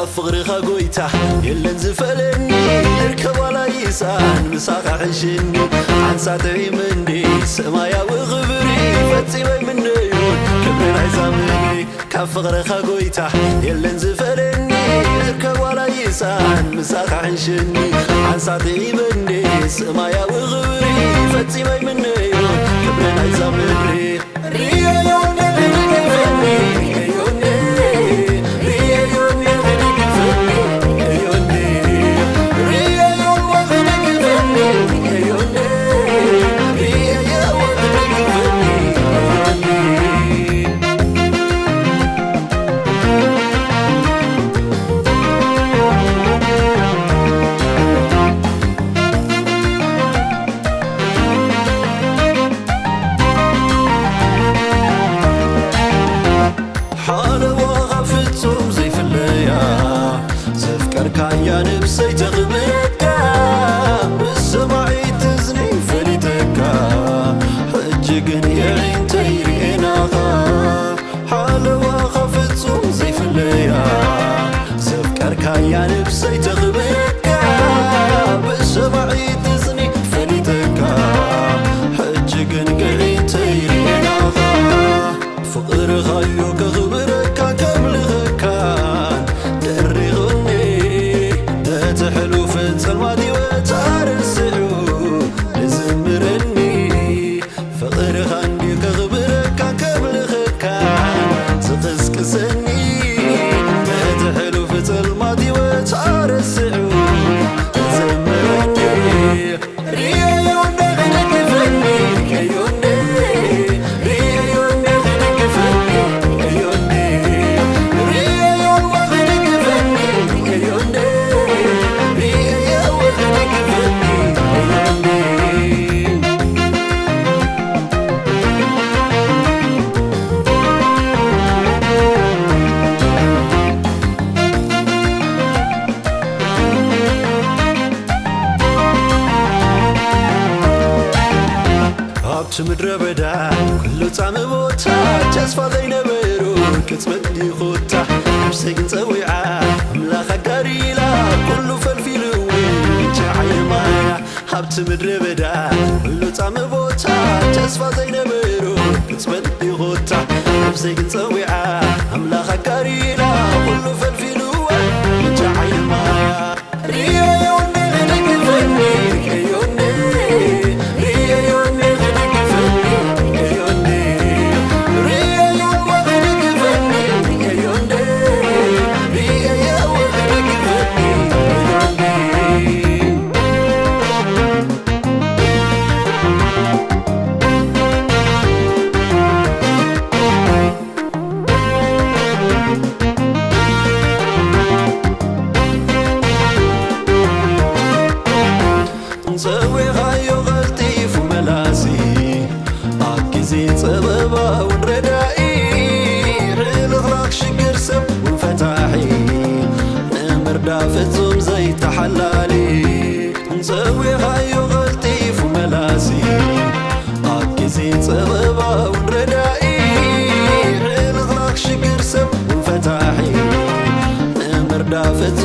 كفغري خاقويتا يلن زفلني يركب ولا يسان مساق حشني عن ساتعي مني سمايا وغبري فتسيبي منيون كبرين عزامني كفغري خاقويتا يلن زفلني يركب ولا يسان مساق حشني عن ساتعي مني سمايا وغبري فتسيبي منيون كبرين عزامني كايا نفسي تغبرك بالسماعي تزني فريتك حجقن يعين تيريناها حالوا خفتصوم زي فليا سفكر كايا نفسي تغبرك بالسماعي تزني فريتك حجقن يعين تيريناها فقر خيو كغبرك كملغك حلو في السلمادي وتعرسعو لزمرني فقر خاندي كغبرك كبلغك سقسكسني حلو في السلمادي وتعرسعو لزمرني ريا يوني غنك فني يوني ريا يوني غنك فني يوني ريا يوني غنك فني يوني مدرة بدا كله طعم بوتا جاسفا زي نبرو كتمدي خوتا نفسك نسويعة أملاخا قريلا كله فالفيلو جاعي مايا هابت مدرة بدا كله طعم بوتا جاسفا زي نبرو كتمدي خوتا نفسك نسويعة أملاخا قريلا كله فالفيلو جاعي مايا ريا يوني غنك فني يوني ريا يوني نسوي غايو غلطي في ملاسي عكزي سببا ونردائي حيل غراق شقر سب ونفتاحي نمر دافتهم زي تحلالي نسوي غايو غلطي في ملاسي عكزي سببا ونردائي حيل غراق شقر سب ونفتاحي نمر دافتهم